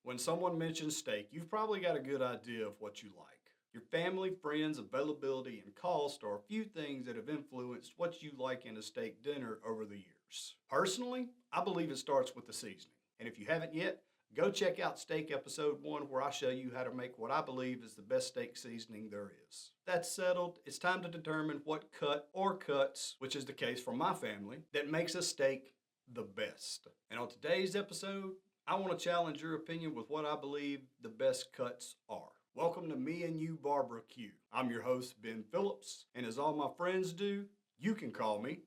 When someone mentions steak, you've probably got a good idea of what you like. Your family, friends, availability, and cost are a few things that have influenced what you like in a steak dinner over the years. Personally, I believe it starts with the seasoning. And if you haven't yet, go check out Steak Episode 1 where I show you how to make what I believe is the best steak seasoning there is. That's settled, it's time to determine what cut or cuts, which is the case for my family, that makes a steak the best. And on today's episode, I want to challenge your opinion with what I believe the best cuts are. Welcome to meNyou Barbecue. I'm your host, Ben Phillips, and as all my friends do, you can call me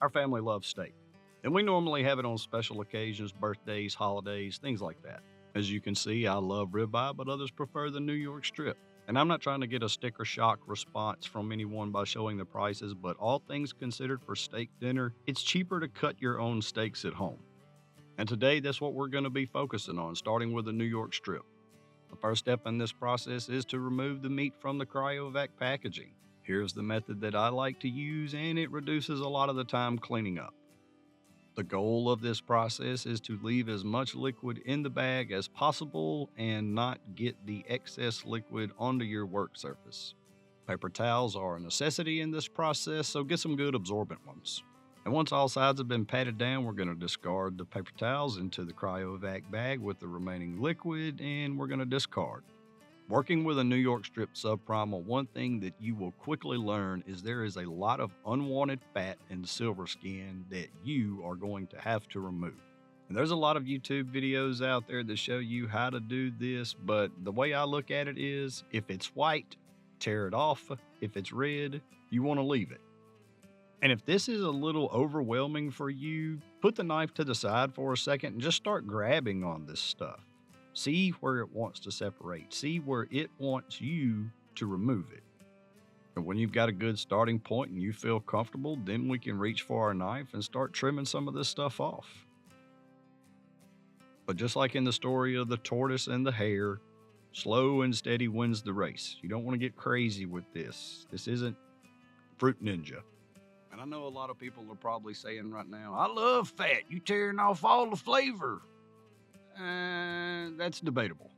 Our family loves steak, and we normally have it on special occasions, birthdays, holidays, things like that. As you can see, I love ribeye, but others prefer the New York strip. And I'm not trying to get a sticker shock response from anyone by showing the prices, but all things considered for steak dinner, it's cheaper to cut your own steaks at home. And today, that's what we're going to be focusing on, starting with the New York strip. The first step in this process is to remove the meat from the cryovac packaging. Here's the method that I like to use, and it reduces a lot of the time cleaning up. The goal of this process is to leave as much liquid in the bag as possible and not get the excess liquid onto your work surface. Paper towels are a necessity in this process, so get some good absorbent ones. And once all sides have been patted down, we're going to discard the paper towels into the cryovac bag with the remaining liquid, and we're going to discard. Working with a New York strip subprimal, one thing that you will quickly learn is there is a lot of unwanted fat and silver skin that you are going to have to remove. And there's a lot of YouTube videos out there that show you how to do this, but the way I look at it is if it's white, tear it off. If it's red, you want to leave it. And if this is a little overwhelming for you, put the knife to the side for a second and just start grabbing on this stuff. See where it wants to separate. See where it wants you to remove it. And when you've got a good starting point and you feel comfortable, then we can reach for our knife and start trimming some of this stuff off. But just like in the story of the tortoise and the hare, slow and steady wins the race. You don't want to get crazy with this. This isn't Fruit Ninja. And I know a lot of people are probably saying right now, I love fat. You tearing off all the flavor. That's debatable.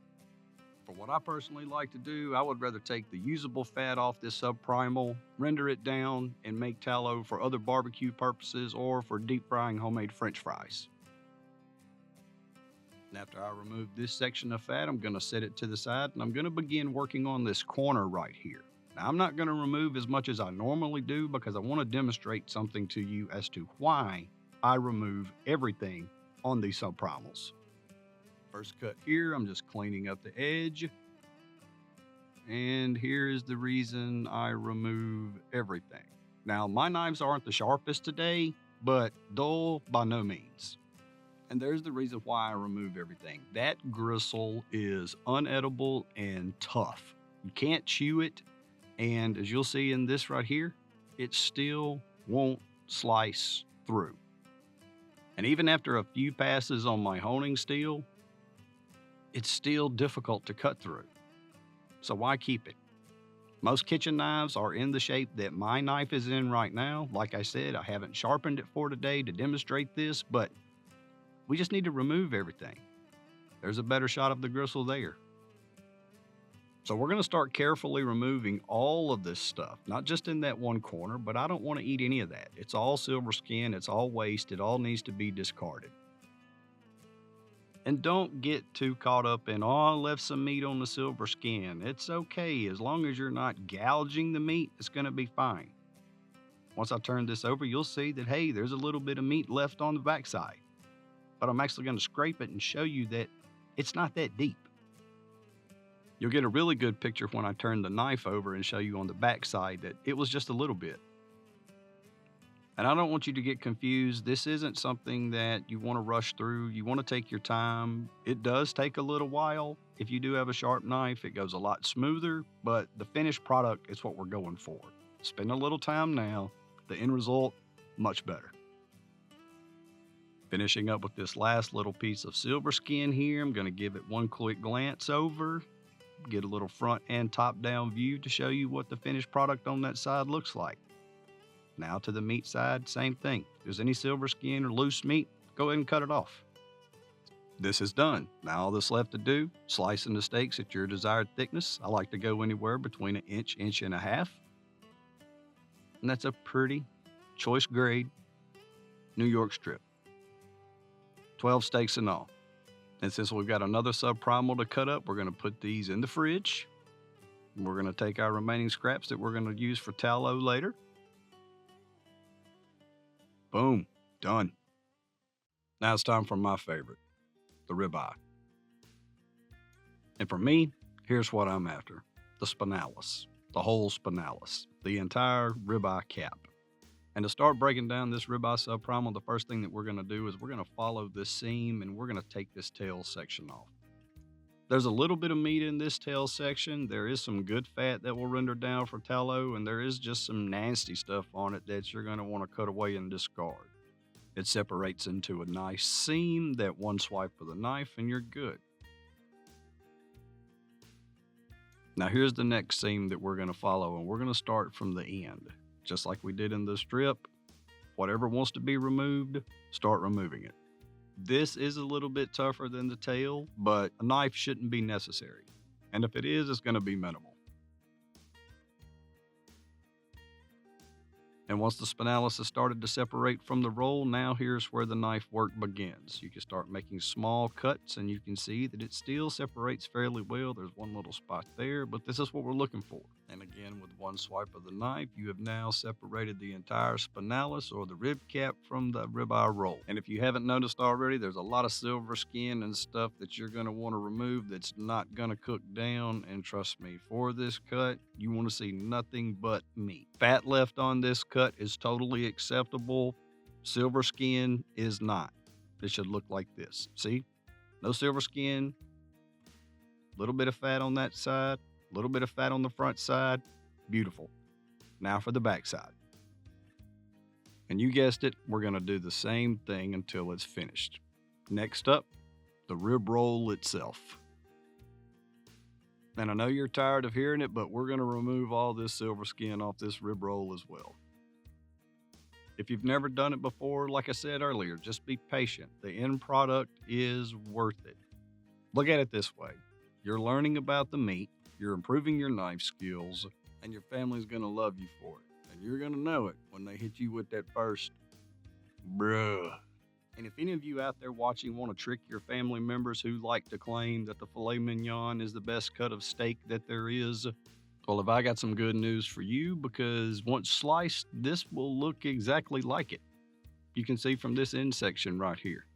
For what I personally like to do, I would rather take the usable fat off this subprimal, render it down, and make tallow for other barbecue purposes or for deep frying homemade French fries. And after I remove this section of fat, I'm going to set it to the side and I'm going to begin working on this corner right here. Now, I'm not going to remove as much as I normally do because I want to demonstrate something to you as to why I remove everything on these subprimals. First cut here, I'm just cleaning up the edge. And here is the reason I remove everything. Now, my knives aren't the sharpest today, but dull by no means. And there's the reason why I remove everything. That gristle is unedible and tough. You can't chew it. And as you'll see in this right here, it still won't slice through. And even after a few passes on my honing steel, it's still difficult to cut through. So why keep it? Most kitchen knives are in the shape that my knife is in right now. Like I said, I haven't sharpened it for today to demonstrate this, but we just need to remove everything. There's a better shot of the gristle there. So we're going to start carefully removing all of this stuff, not just in that one corner, but I don't want to eat any of that. It's all silver skin, it's all waste, it all needs to be discarded. And don't get too caught up in, oh, I left some meat on the silver skin. It's okay. As long as you're not gouging the meat, it's going to be fine. Once I turn this over, you'll see that, hey, there's a little bit of meat left on the backside. But I'm actually going to scrape it and show you that it's not that deep. You'll get a really good picture when I turn the knife over and show you on the backside that it was just a little bit. And I don't want you to get confused. This isn't something that you want to rush through. You want to take your time. It does take a little while. If you do have a sharp knife, it goes a lot smoother, but the finished product is what we're going for. Spend a little time now. The end result, much better. Finishing up with this last little piece of silver skin here, I'm going to give it one quick glance over, get a little front and top down view to show you what the finished product on that side looks like. Now to the meat side, same thing. If there's any silver skin or loose meat, go ahead and cut it off. This is done. Now all that's left to do, slicing the steaks at your desired thickness. I like to go anywhere between an inch, inch and a half. And that's a pretty choice grade New York strip. 12 steaks in all. And since we've got another subprimal to cut up, we're going to put these in the fridge. We're going to take our remaining scraps that we're going to use for tallow later. Boom, done. Now it's time for my favorite, the ribeye. And for me, here's what I'm after. The spinalis, the whole spinalis, the entire ribeye cap. And to start breaking down this ribeye subprimal, the first thing that we're going to do is we're going to follow this seam and we're going to take this tail section off. There's a little bit of meat in this tail section. There is some good fat that will render down for tallow, and there is just some nasty stuff on it that you're going to want to cut away and discard. It separates into a nice seam, that one swipe of the knife, and you're good. Now here's the next seam that we're going to follow, and we're going to start from the end. Just like we did in the strip, whatever wants to be removed, start removing it. This is a little bit tougher than the tail, but a knife shouldn't be necessary. And if it is, it's going to be minimal. And once the spinalis has started to separate from the roll, now here's where the knife work begins. You can start making small cuts and you can see that it still separates fairly well. There's one little spot there, but this is what we're looking for. And again, with one swipe of the knife, you have now separated the entire spinalis or the rib cap from the ribeye roll. And if you haven't noticed already, there's a lot of silver skin and stuff that you're going to want to remove that's not going to cook down. And trust me, for this cut, you want to see nothing but meat. Fat left on this cut is totally acceptable. Silver skin is not. It should look like this. See? No silver skin. A little bit of fat on that side. A little bit of fat on the front side. Beautiful. Now for the back side. And you guessed it, we're going to do the same thing until it's finished. Next up, the rib roll itself. And I know you're tired of hearing it, but we're going to remove all this silver skin off this rib roll as well. If you've never done it before, like I said earlier, just be patient. The end product is worth it. Look at it this way. You're learning about the meat, you're improving your knife skills, and your family's going to love you for it. And you're going to know it when they hit you with that first, bruh. And if any of you out there watching want to trick your family members who like to claim that the filet mignon is the best cut of steak that there is, well, have I got some good news for you, because once sliced, this will look exactly like it. You can see from this end section right here,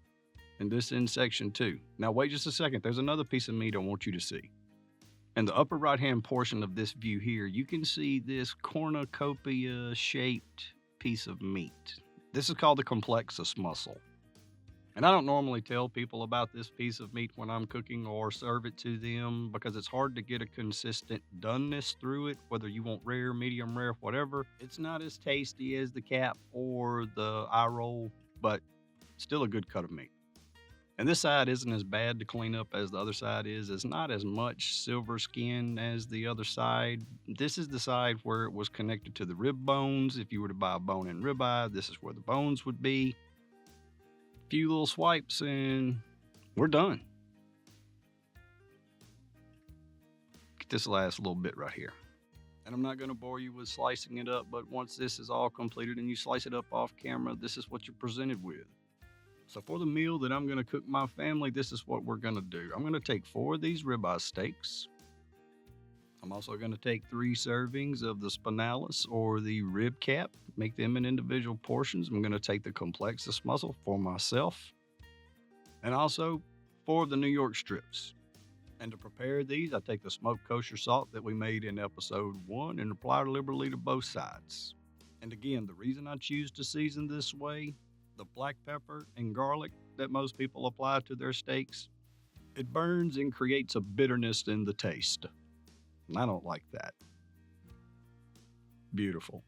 and this end section too. Now wait just a second, there's another piece of meat I want you to see. In the upper right-hand portion of this view here, you can see this cornucopia-shaped piece of meat. This is called the complexus muscle. And I don't normally tell people about this piece of meat when I'm cooking or serve it to them, because it's hard to get a consistent doneness through it, whether you want rare, medium rare, whatever. It's not as tasty as the cap or the eye roll, but still a good cut of meat. And this side isn't as bad to clean up as the other side is. It's not as much silver skin as the other side. This is the side where it was connected to the rib bones. If you were to buy a bone-in ribeye, this is where the bones would be. A few little swipes and we're done. Get this last little bit right here. And I'm not going to bore you with slicing it up, but once this is all completed and you slice it up off camera, this is what you're presented with. So for the meal that I'm going to cook my family, this is what we're going to do. I'm going to take 4 of these ribeye steaks. I'm also going to take 3 servings of the spinalis or the rib cap, make them in individual portions. I'm going to take the complexus muscle for myself, and also 4 of the New York strips. And to prepare these, I take the smoked kosher salt that we made in episode 1 and apply liberally to both sides. And again, the reason I choose to season this way, the black pepper and garlic that most people apply to their steaks, it burns and creates a bitterness in the taste. And I don't like that. Beautiful.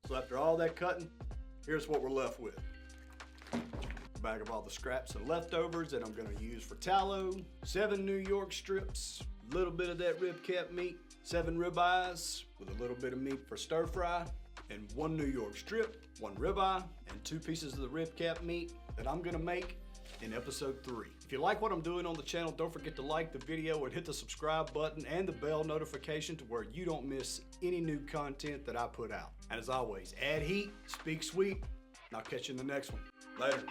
So after all that cutting, here's what we're left with. A bag of all the scraps and leftovers that I'm gonna use for tallow, 7 New York strips, a little bit of that rib cap meat, 7 ribeyes with a little bit of meat for stir fry, and 1 New York strip, 1 ribeye, and 2 pieces of the rib cap meat that I'm gonna make in episode 3. If you like what I'm doing on the channel, don't forget to like the video and hit the subscribe button and the bell notification to where you don't miss any new content that I put out. And as always, add heat, speak sweet, and I'll catch you in the next one. Later.